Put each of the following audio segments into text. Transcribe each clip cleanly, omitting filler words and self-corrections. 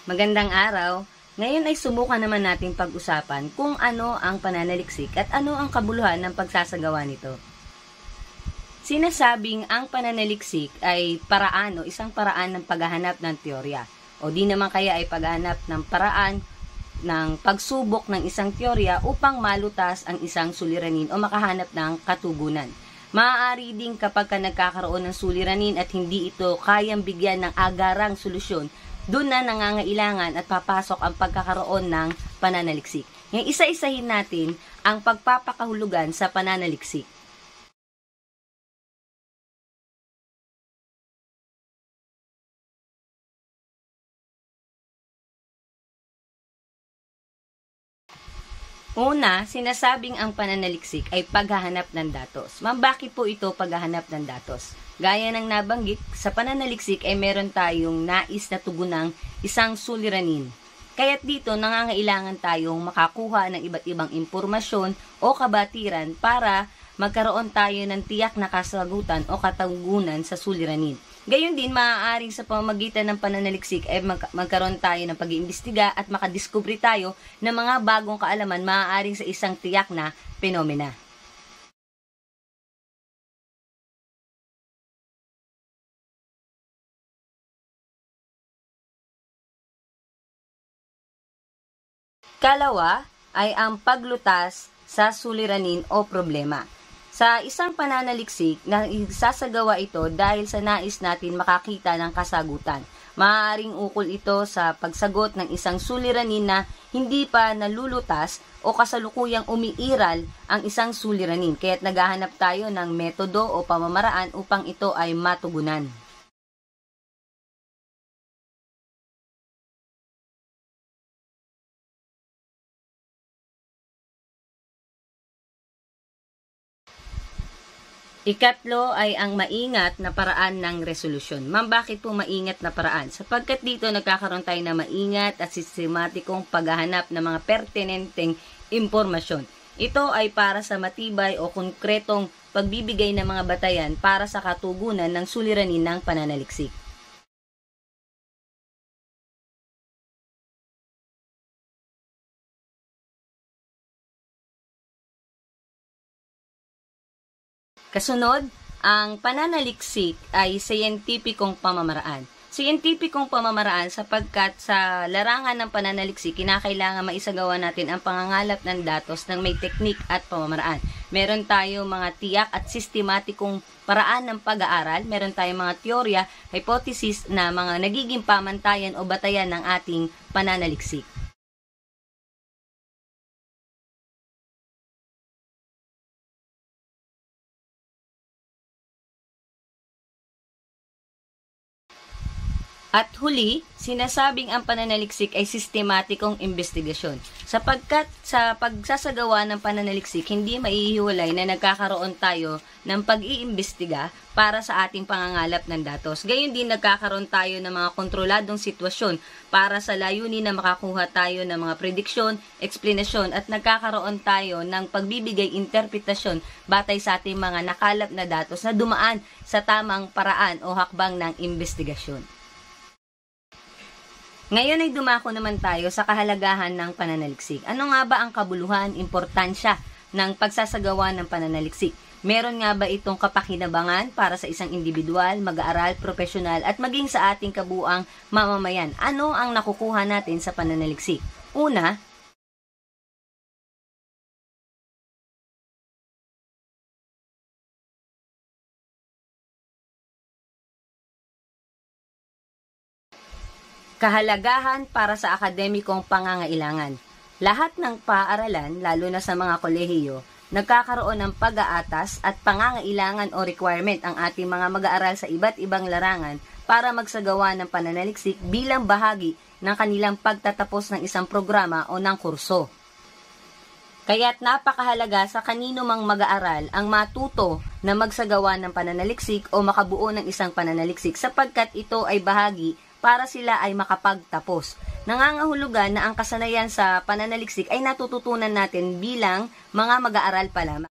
Magandang araw. Ngayon ay subukan naman nating pag-usapan kung ano ang pananaliksik at ano ang kabuluhan ng pagsasagawa nito. Sinasabing ang pananaliksik ay paraan o isang paraan ng paghahanap ng teorya o di naman kaya ay paghahanap ng paraan ng pagsubok ng isang teorya upang malutas ang isang suliranin o makahanap ng katugunan. Maaari din kapag nagkakaroon ng suliranin at hindi ito kayang bigyan ng agarang solusyon, doon na nangangailangan at papasok ang pagkakaroon ng pananaliksik. Ngayon, isa-isahin natin ang pagpapakahulugan sa pananaliksik. Una, sinasabing ang pananaliksik ay paghahanap ng datos. Ma'am, bakit po ito paghahanap ng datos? Gaya ng nabanggit, sa pananaliksik ay meron tayong nais na tugunang isang suliranin. Kaya't dito nangangailangan tayong makakuha ng iba't ibang impormasyon o kabatiran para magkaroon tayo ng tiyak na kasagutan o katugunan sa suliranin. Gayon din, maaaring sa pamamagitan ng pananaliksik ay magkaroon tayo ng pag-iimbestiga at makadiskubre tayo ng mga bagong kaalaman maaaring sa isang tiyak na penomena. Kalawa ay ang paglutas sa suliranin o problema. Sa isang pananaliksik, isasagawa ito dahil sa nais natin makakita ng kasagutan. Maaaring ukol ito sa pagsagot ng isang suliranin na hindi pa nalulutas o kasalukuyang umiiral ang isang suliranin. Kaya't naghahanap tayo ng metodo o pamamaraan upang ito ay matugunan. Ikatlo ay ang maingat na paraan ng resolusyon. Ma'am, bakit po maingat na paraan? Sapagkat dito nagkakaroon tayo na maingat at sistematikong paghahanap ng mga pertinenteng impormasyon. Ito ay para sa matibay o konkretong pagbibigay ng mga batayan para sa katugunan ng suliranin ng pananaliksik. Kasunod, ang pananaliksik ay siyentipikong pamamaraan. Siyentipikong pamamaraan sapagkat sa larangan ng pananaliksik, kinakailangan maisagawa natin ang pangangalap ng datos ng may teknik at pamamaraan. Meron tayo mga tiyak at sistematikong paraan ng pag-aaral, meron tayong mga teorya, hypothesis na mga nagiging pamantayan o batayan ng ating pananaliksik. At huli, sinasabing ang pananaliksik ay sistematikong investigasyon. Sapagkat sa pagsasagawa ng pananaliksik, hindi maihiwalay na nagkakaroon tayo ng pag-iimbestiga para sa ating pangangalap ng datos. Gayon din nagkakaroon tayo ng mga kontroladong sitwasyon para sa layunin na makakuha tayo ng mga prediksyon, eksplanasyon at nagkakaroon tayo ng pagbibigay interpretasyon batay sa ating mga nakalap na datos na dumaan sa tamang paraan o hakbang ng investigasyon. Ngayon ay dumako naman tayo sa kahalagahan ng pananaliksik. Ano nga ba ang kabuluhan, importansya ng pagsasagawa ng pananaliksik? Meron nga ba itong kapakinabangan para sa isang individual, mag-aaral, profesional at maging sa ating kabuuang mamamayan? Ano ang nakukuha natin sa pananaliksik? Una, kahalagahan para sa akademikong pangangailangan. Lahat ng paaralan, lalo na sa mga kolehiyo, nagkakaroon ng pag-aatas at pangangailangan o requirement ang ating mga mag-aaral sa iba't ibang larangan para magsagawa ng pananaliksik bilang bahagi ng kanilang pagtatapos ng isang programa o ng kurso. Kaya't napakahalaga sa kanino mang mag-aaral ang matuto na magsagawa ng pananaliksik o makabuo ng isang pananaliksik sapagkat ito ay bahagi para sila ay makapagtapos. Nangangahulugan na ang kasanayan sa pananaliksik ay natututunan natin bilang mga mag-aaral pa lamang.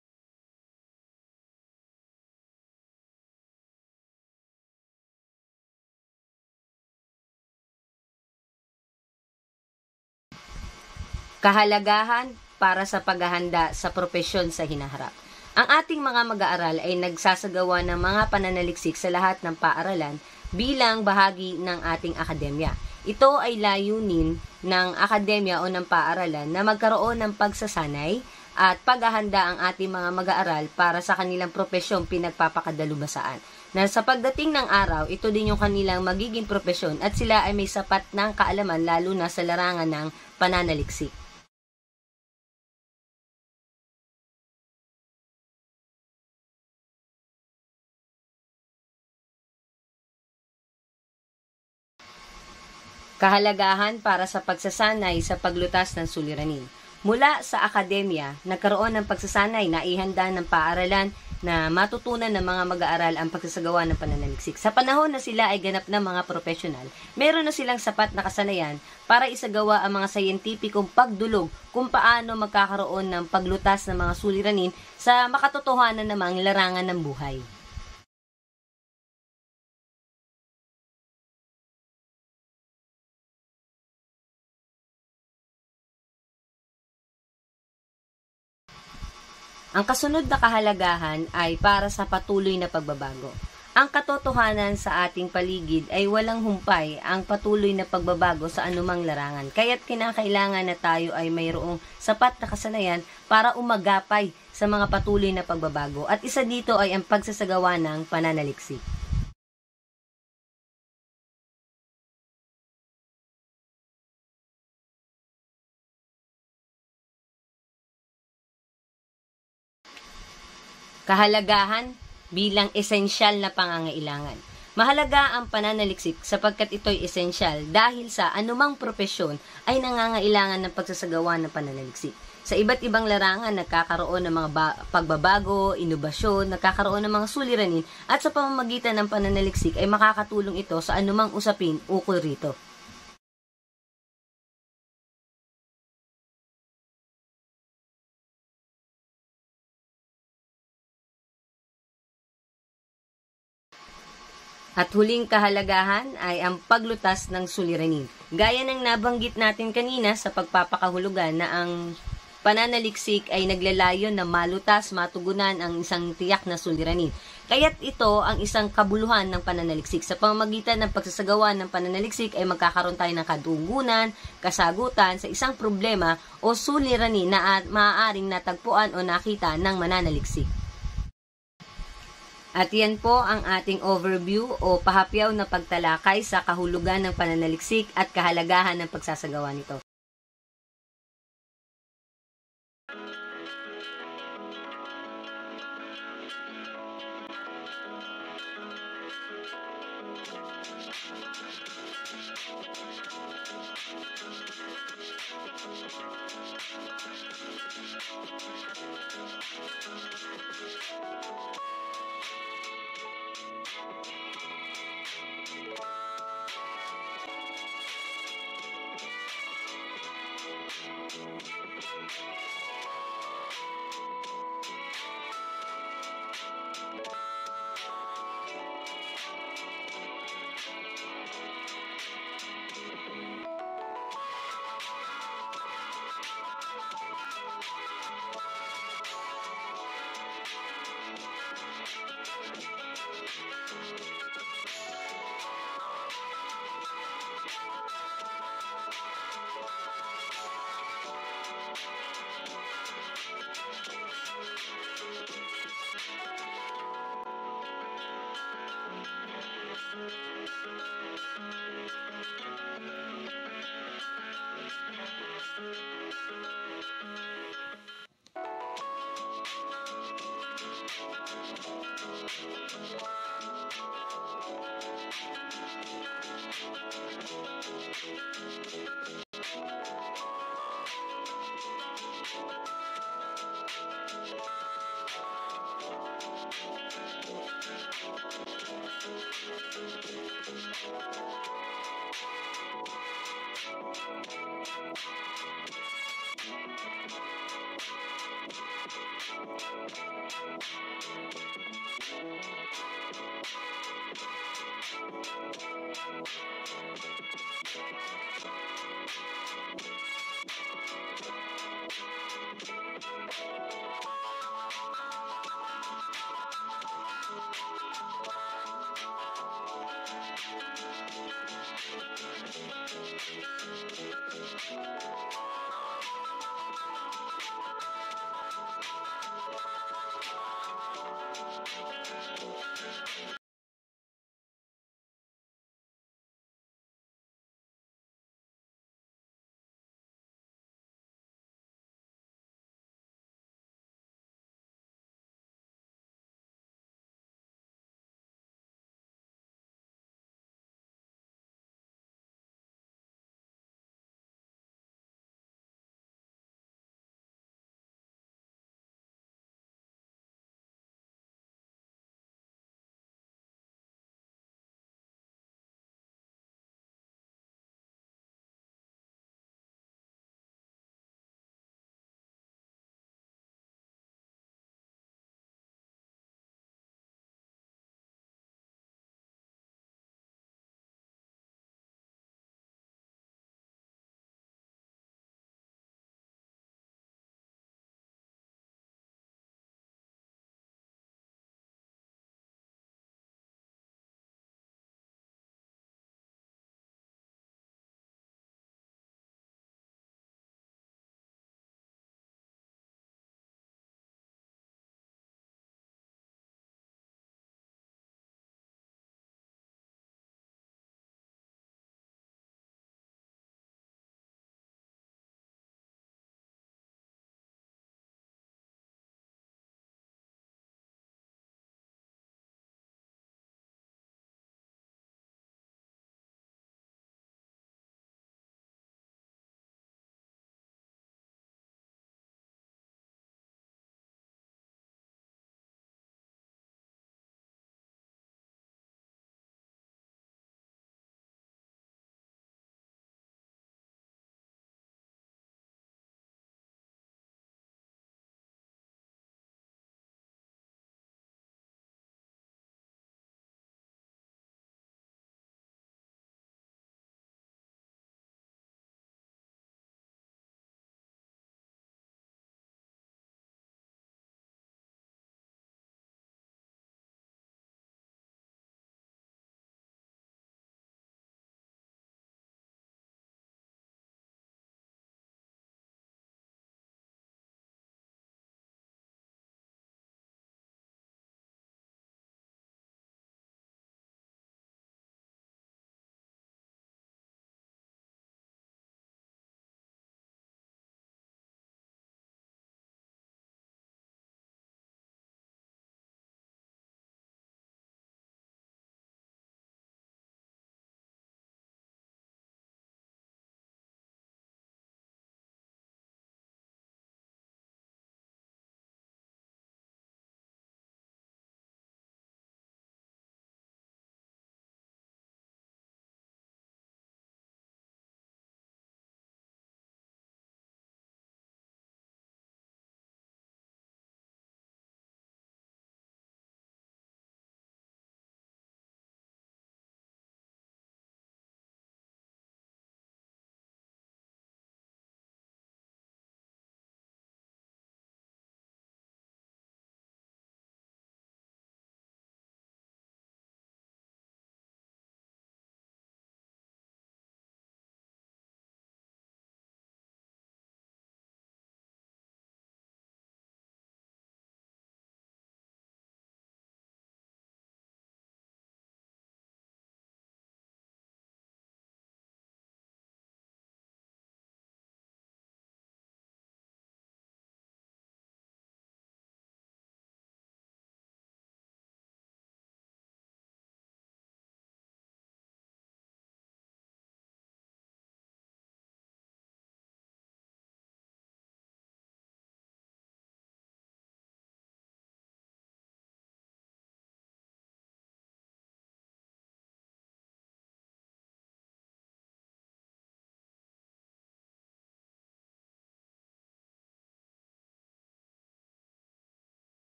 Kahalagahan para sa paghahanda sa propesyon sa hinaharap. Ang ating mga mag-aaral ay nagsasagawa ng mga pananaliksik sa lahat ng paaralan bilang bahagi ng ating akademya. Ito ay layunin ng akademya o ng paaralan na magkaroon ng pagsasanay at paghahanda ang ating mga mag-aaral para sa kanilang propesyong pinagpapakadalubhasaan. Na sa pagdating ng araw, ito din yung kanilang magiging propesyon at sila ay may sapat ng kaalaman lalo na sa larangan ng pananaliksik. Kahalagahan para sa pagsasanay sa paglutas ng suliranin. Mula sa akademya, nagkaroon ng pagsasanay na ihanda ng paaralan na matutunan ng mga mag-aaral ang pagsasagawa ng pananaliksik. Sa panahon na sila ay ganap na mga profesional, meron na silang sapat na kasanayan para isagawa ang mga sayentipikong pagdulog kung paano magkakaroon ng paglutas ng mga suliranin sa makatotohanan namang larangan ng buhay. Ang kasunod na kahalagahan ay para sa patuloy na pagbabago. Ang katotohanan sa ating paligid ay walang humpay ang patuloy na pagbabago sa anumang larangan. Kaya't kinakailangan na tayo ay mayroong sapat na kasanayan para umagapay sa mga patuloy na pagbabago. At isa dito ay ang pagsasagawa ng pananaliksik. Kahalagahan bilang esensyal na pangangailangan. Mahalaga ang pananaliksik sapagkat ito'y esensyal dahil sa anumang propesyon ay nangangailangan ng pagsasagawa ng pananaliksik. Sa iba't ibang larangan, nagkakaroon ng mga pagbabago, inobasyon, nagkakaroon ng mga suliranin at sa pamamagitan ng pananaliksik ay makakatulong ito sa anumang usapin ukol rito. At huling kahalagahan ay ang paglutas ng suliranin. Gaya ng nabanggit natin kanina sa pagpapakahulugan na ang pananaliksik ay naglalayon na malutas, matugunan ang isang tiyak na suliranin. Kaya't ito ang isang kabuluhan ng pananaliksik. Sa pamamagitan ng pagsasagawa ng pananaliksik ay magkakaroon tayo ng kadugunan, kasagutan sa isang problema o suliranin na maaaring natagpuan o nakita ng mananaliksik. At yan po ang ating overview o pahapyaw na pagtalakay sa kahulugan ng pananaliksik at kahalagahan ng pagsasagawa nito.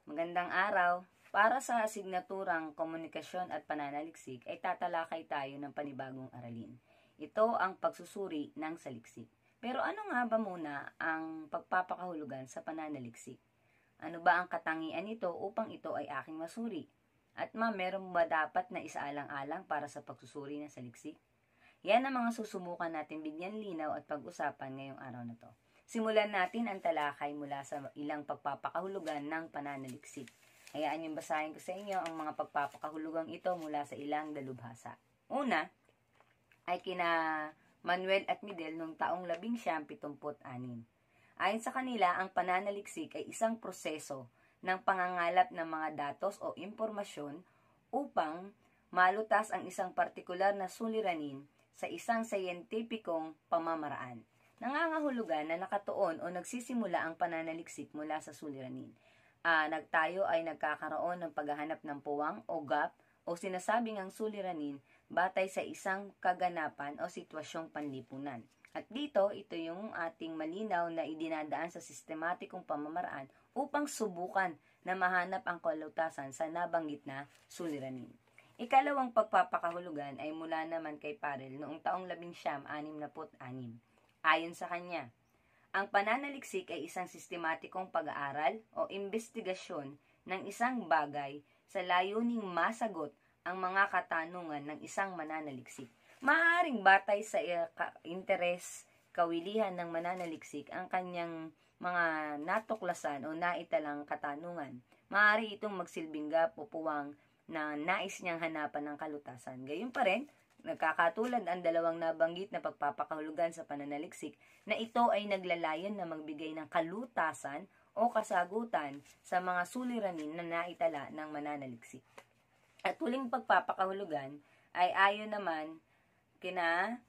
Magandang araw. Para sa asignaturang Komunikasyon at Pananaliksik ay tatalakay tayo ng panibagong aralin. Ito ang pagsusuri ng saliksik. Pero ano nga ba muna ang pagpapakahulugan sa pananaliksik? Ano ba ang katangian nito upang ito ay aking masuri? At meron ba dapat na isaalang-alang para sa pagsusuri ng saliksik? Yan ang mga susumukan natin bigyan linaw at pag-usapan ngayong araw na to. Simulan natin ang talakay mula sa ilang pagpapakahulugan ng pananaliksik. Hayaan niyong basahin ko sa inyo ang mga pagpapakahulugang ito mula sa ilang dalubhasa. Una, ay kina Manuel at Miguel noong taong 1976. Ayon sa kanila, ang pananaliksik ay isang proseso ng pangangalap ng mga datos o impormasyon upang malutas ang isang partikular na suliranin sa isang siyentipikong pamamaraan. Nangangahulugan na nakatuon o nagsisimula ang pananaliksik mula sa suliranin. Tayo ay nagkakaroon ng paghahanap ng puwang o gap o sinasabing ang suliranin batay sa isang kaganapan o sitwasyong panlipunan. At dito, ito yung ating malinaw na idinadaan sa sistematikong pamamaraan upang subukan na mahanap ang kalutasan sa nabanggit na suliranin. Ikalawang pagpapakahulugan ay mula naman kay Parel noong taong 1966. Ayon sa kanya, ang pananaliksik ay isang sistematikong pag-aaral o investigasyon ng isang bagay sa layuning masagot ang mga katanungan ng isang mananaliksik. Maaaring batay sa interes, kawilihan ng mananaliksik ang kanyang mga natuklasan o naitalang katanungan. Maaari itong magsilbing gap o puwang na nais niyang hanapan ng kalutasan. Gayun pa rin, nagkakatulad ang dalawang nabanggit na pagpapakahulugan sa pananaliksik na ito ay naglalayon na magbigay ng kalutasan o kasagutan sa mga suliranin na naitala ng mananaliksik. At huling pagpapakahulugan ay ayon naman kina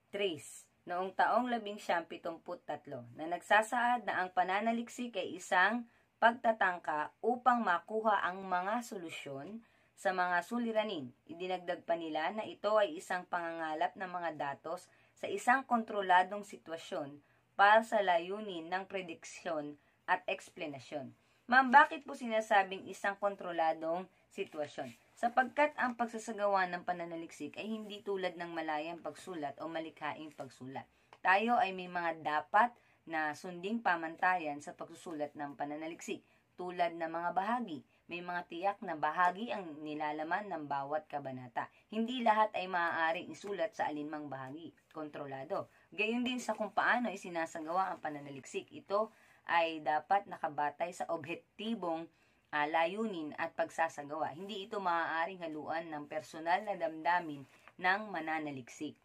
Trace noong taong 1973 na nagsasaad na ang pananaliksik ay isang pagtatangka upang makuha ang mga solusyon sa mga suliranin. Idinagdag pa nila na ito ay isang pangangalap ng mga datos sa isang kontroladong sitwasyon para sa layunin ng prediksyon at eksplanasyon. Ma'am, bakit po sinasabing isang kontroladong sitwasyon? Sapagkat ang pagsasagawa ng pananaliksik ay hindi tulad ng malayang pagsulat o malikhaing pagsulat. Tayo ay may mga dapat na sunding pamantayan sa pagsusulat ng pananaliksik, tulad ng mga bahagi. May mga tiyak na bahagi ang nilalaman ng bawat kabanata. Hindi lahat ay maaaring isulat sa alinmang bahagi, kontrolado. Gayon din sa kung paano isinasagawa ang pananaliksik. Ito ay dapat nakabatay sa objektibong layunin at pagsasagawa. Hindi ito maaaring haluan ng personal na damdamin ng mananaliksik.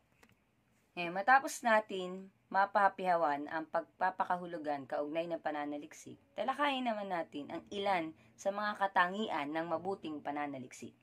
Matapos natin mapapihawan ang pagpapakahulugan kaugnay ng pananaliksik, talakayin naman natin ang ilan sa mga katangian ng mabuting pananaliksik.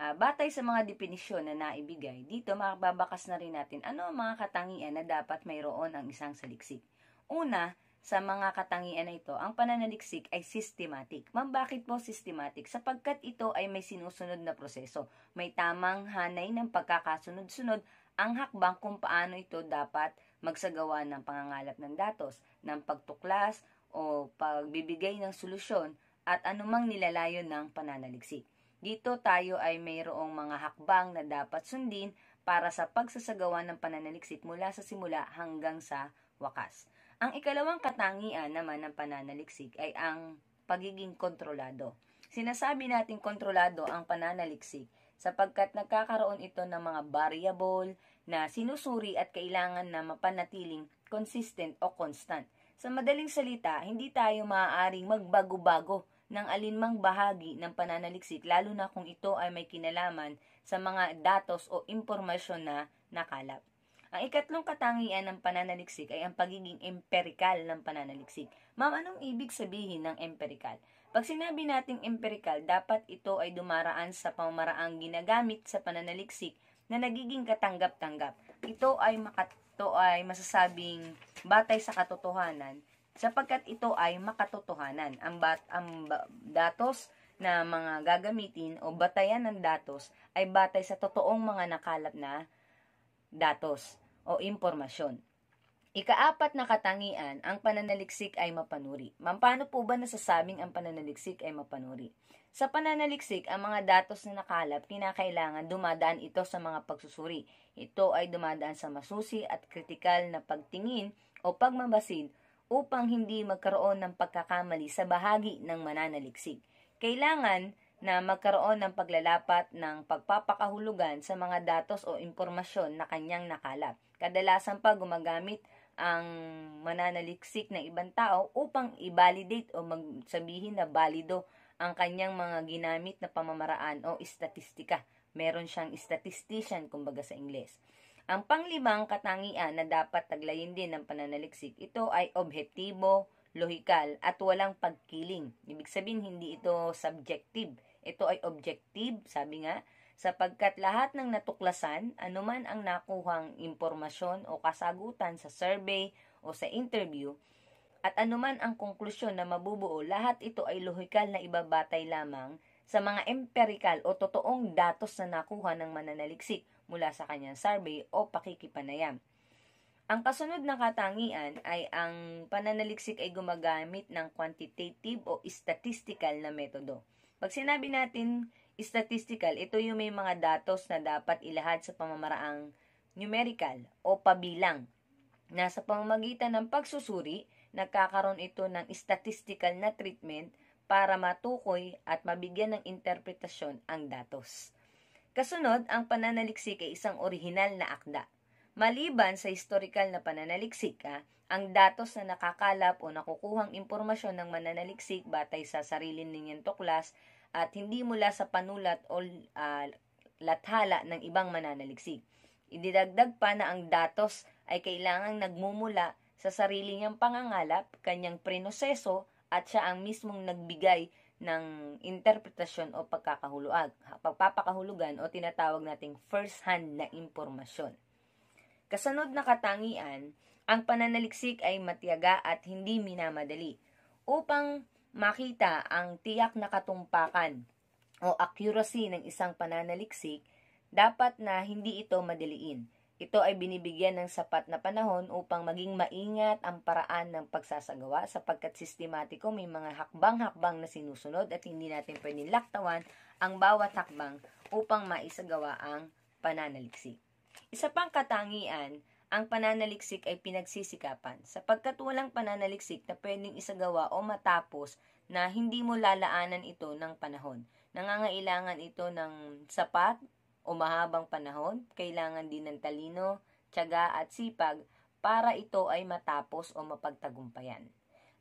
Batay sa mga definisyon na naibigay, dito makababakas na rin natin ano ang mga katangian na dapat mayroon ang isang saliksik. Una, sa mga katangian na ito, ang pananaliksik ay systematic. Ma'am, bakit po systematic? Sapagkat ito ay may sinusunod na proseso. May tamang hanay ng pagkakasunod-sunod ang hakbang kung paano ito dapat magsagawa ng pangangalap ng datos, ng pagtuklas o pagbibigay ng solusyon at anumang nilalayon ng pananaliksik. Dito tayo ay mayroong mga hakbang na dapat sundin para sa pagsasagawa ng pananaliksik mula sa simula hanggang sa wakas. Ang ikalawang katangian naman ng pananaliksik ay ang pagiging kontrolado. Sinasabi nating kontrolado ang pananaliksik sapagkat nagkakaroon ito ng mga variable na sinusuri at kailangan na mapanatiling consistent o constant. Sa madaling salita, hindi tayo maaaring magbago-bago ng alinmang bahagi ng pananaliksik lalo na kung ito ay may kinalaman sa mga datos o impormasyon na nakalap. Ang ikatlong katangian ng pananaliksik ay ang pagiging empirikal ng pananaliksik. Ma'am, anong ibig sabihin ng empirikal? Pag sinabi nating empirikal, dapat ito ay dumaraan sa pamamaraang ginagamit sa pananaliksik na nagiging katanggap-tanggap. Ito ay masasabing batay sa katotohanan sapagkat ito ay makatotohanan. Ang datos na mga gagamitin o batayan ng datos ay batay sa totoong mga nakalap na datos o impormasyon. Ikaapat na katangian, ang pananaliksik ay mapanuri. Paano po ba nasasabing ang pananaliksik ay mapanuri? Sa pananaliksik, ang mga datos na nakalap, kinakailangan dumadaan ito sa mga pagsusuri. Ito ay dumadaan sa masusi at kritikal na pagtingin o pagmabasid upang hindi magkaroon ng pagkakamali sa bahagi ng mananaliksik. Kailangan na magkaroon ng paglalapat ng pagpapakahulugan sa mga datos o impormasyon na kanyang nakalap. Kadalasan pa gumagamit ang mananaliksik ng ibang tao upang i-validate o magsabihin na valido ang kanyang mga ginamit na pamamaraan o statistika. Meron siyang statistician, kumbaga sa Ingles. Ang panglimang katangian na dapat taglayin din ng pananaliksik, ito ay objektibo, lohikal, at walang pagkiling. Ibig sabihin, hindi ito subjective. Ito ay objective, sabi nga, sapagkat lahat ng natuklasan, anuman ang nakuhang impormasyon o kasagutan sa survey o sa interview, at anuman ang konklusyon na mabubuo, lahat ito ay lohikal na ibabatay lamang sa mga empirical o totoong datos na nakuha ng mananaliksik mula sa kanyang survey o pakikipanayam. Ang kasunod na katangian ay ang pananaliksik ay gumagamit ng quantitative o statistical na metodo. Pag sinabi natin statistical, ito yung may mga datos na dapat ilahad sa pamamaraang numerical o pabilang, na sa pamamagitan ng pagsusuri, nagkakaroon ito ng statistical na treatment para matukoy at mabigyan ng interpretasyon ang datos. Kasunod, ang pananaliksik ay isang orihinal na akda. Maliban sa historical na pananaliksik, ang datos na nakakalap o nakukuhang impormasyon ng mananaliksik batay sa sarili ninyong tuklas at hindi mula sa panulat o lathala ng ibang mananaliksik. Ididagdag pa na ang datos ay kailangang nagmumula sa sarili niyang pangangalap, kanyang prinoseso, at siya ang mismong nagbigay ng interpretasyon o pagpapakahulugan o tinatawag nating first-hand na impormasyon. Kasunod na katangian, ang pananaliksik ay matiyaga at hindi minamadali. Upang makita ang tiyak na katumpakan o accuracy ng isang pananaliksik, dapat na hindi ito madaliin. Ito ay binibigyan ng sapat na panahon upang maging maingat ang paraan ng pagsasagawa sapagkat sistematiko, may mga hakbang-hakbang na sinusunod at hindi natin pwedeng laktawan ang bawat hakbang upang maisagawa ang pananaliksik. Isa pang katangian, ang pananaliksik ay pinagsisikapan sapagkat walang pananaliksik na pwedeng isagawa o matapos na hindi mo lalaanan ito ng panahon. Nangangailangan ito ng sapat o mahabang panahon, kailangan din ng talino, tiyaga at sipag para ito ay matapos o mapagtagumpayan.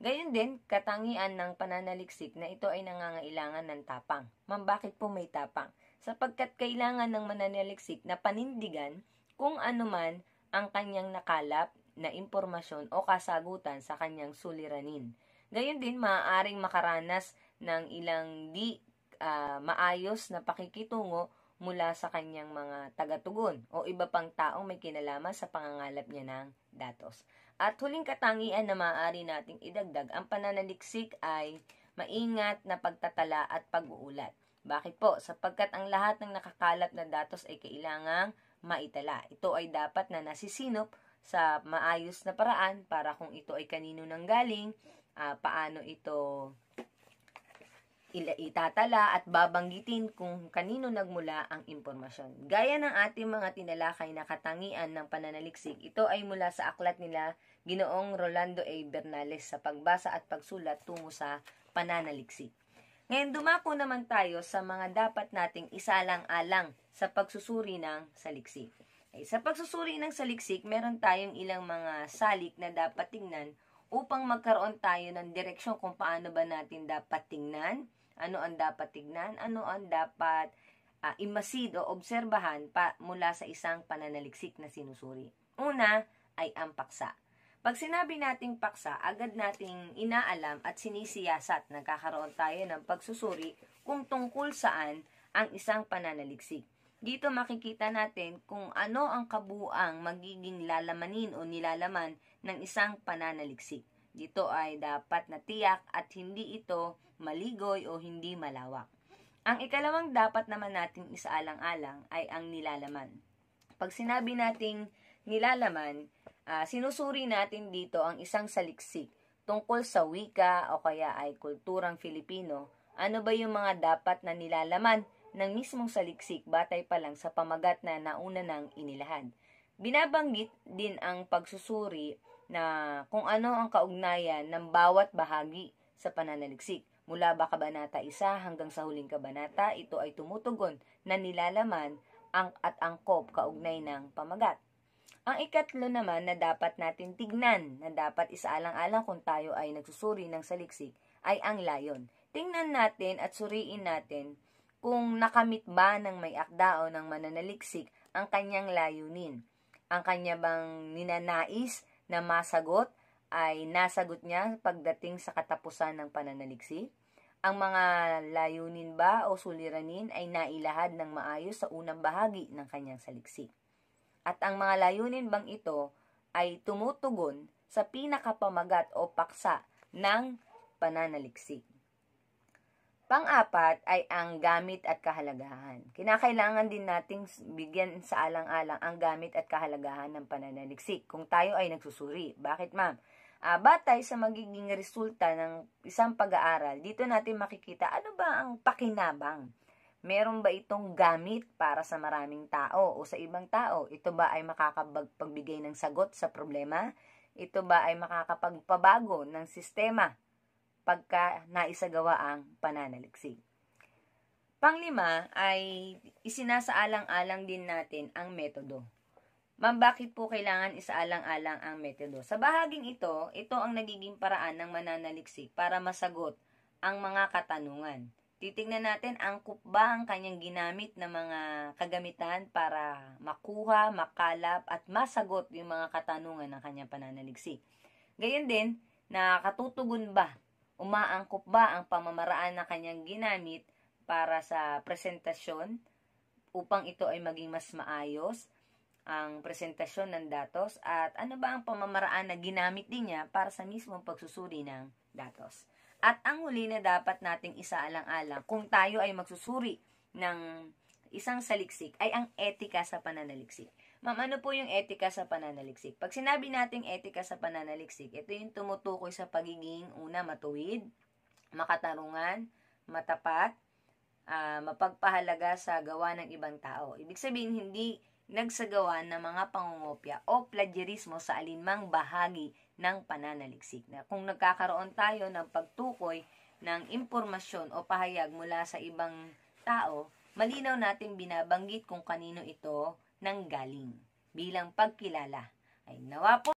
Gayon din, katangian ng pananaliksik na ito ay nangangailangan ng tapang. Bakit po may tapang? Sapagkat kailangan ng mananaliksik na panindigan kung anuman ang kanyang nakalap na impormasyon o kasagutan sa kanyang suliranin. Gayon din, maaaring makaranas ng ilang di maayos na pakikitungo mula sa kanyang mga tagatugon o iba pang taong may kinalaman sa pangangalap niya ng datos. At huling katangian na maaari nating idagdag, ang pananaliksik ay maingat na pagtatala at pag-uulat. Bakit po? Sapagkat ang lahat ng nakakalap na datos ay kailangang maitala. Ito ay dapat na nasisinop sa maayos na paraan para kung ito ay kanino nang galing, paano ito itatala at babanggitin kung kanino nagmula ang impormasyon. Gaya ng ating mga tinalakay na katangian ng pananaliksik, ito ay mula sa aklat nila Ginoong Rolando A. Bernales sa pagbasa at pagsulat tungo sa pananaliksik. Ngayon, dumako naman tayo sa mga dapat nating isalang-alang sa pagsusuri ng saliksik. Sa pagsusuri ng saliksik, meron tayong ilang mga salik na dapat tingnan upang magkaroon tayo ng direksyon kung paano ba natin dapat tingnan, ano ang dapat tignan, ano ang dapat imasid o obserbahan mula sa isang pananaliksik na sinusuri. Una ay ang paksa. Pag sinabi nating paksa, agad nating inaalam at sinisiyasat, nagkakaroon tayo ng pagsusuri kung tungkol saan ang isang pananaliksik. Dito makikita natin kung ano ang kabuuang magiging lalamanin o nilalaman ng isang pananaliksik. Dito ay dapat na tiyak at hindi ito maligoy o hindi malawak. Ang ikalawang dapat naman nating isaalang-alang ay ang nilalaman. Pag sinabi nating nilalaman, Sinusuri natin dito ang isang saliksik tungkol sa wika o kaya ay kulturang Filipino. Ano ba yung mga dapat na nilalaman ng mismong saliksik batay pa lang sa pamagat na nauna nang inilahad. Binabanggit din ang pagsusuri na kung ano ang kaugnayan ng bawat bahagi sa pananaliksik. Mula ba kabanata 1 hanggang sa huling kabanata, ito ay tumutugon na nilalaman at angkop kaugnay ng pamagat. Ang ikatlo naman na dapat natin tignan, na dapat isaalang-alang kung tayo ay nagsusuri ng saliksik, ay ang layon. Tingnan natin at suriin natin kung nakamit ba ng may akda o ng mananaliksik ang kanyang layunin. Ang kanya bang ninanais na masagot ay nasagot niya pagdating sa katapusan ng pananaliksik? Ang mga layunin ba o suliranin ay nailahad ng maayos sa unang bahagi ng kanyang saliksik? At ang mga layunin bang ito ay tumutugon sa pinakapamagat o paksa ng pananaliksik? Pang-apat ay ang gamit at kahalagahan. Kinakailangan din nating bigyan sa alang-alang ang gamit at kahalagahan ng pananaliksik kung tayo ay nagsusuri. Bakit, ma'am? Batay sa magiging resulta ng isang pag-aaral, dito natin makikita ano ba ang pakinabang. Meron ba itong gamit para sa maraming tao o sa ibang tao? Ito ba ay makakapagbigay ng sagot sa problema? Ito ba ay makakapagpabago ng sistema pagka naisagawa ang pananaliksik? Panglima ay isinasaalang-alang din natin ang metodo. Ma'am, bakit po kailangan isaalang-alang ang metodo? Sa bahaging ito ang nagiging paraan ng mananaliksik para masagot ang mga katanungan. Titingnan natin angkop ba ang kanyang ginamit na mga kagamitan para makuha, makalap at masagot yung mga katanungan ng kanyang pananaliksik. Gayon din, nakatutugon ba, umaangkop ba ang pamamaraan na kanyang ginamit para sa presentasyon upang ito ay maging mas maayos ang presentasyon ng datos at ano ba ang pamamaraan na ginamit din niya para sa mismong pagsusuri ng datos. At ang huli na dapat nating isaalang-alang kung tayo ay magsusuri ng isang saliksik ay ang etika sa pananaliksik. Ma'am, ano po yung etika sa pananaliksik? Pag sinabi nating etika sa pananaliksik, ito yung tumutukoy sa pagiging matuwid, makatarungan, matapat, mapagpahalaga sa gawa ng ibang tao. Ibig sabihin, hindi nagsagawa ng mga pangungopya o plagiarismo sa alinmang bahagi ng pananaliksik. Na kung nagkakaroon tayo ng pagtukoy ng impormasyon o pahayag mula sa ibang tao, malinaw natin binabanggit kung kanino ito nanggaling bilang pagkilala. Ay nawa po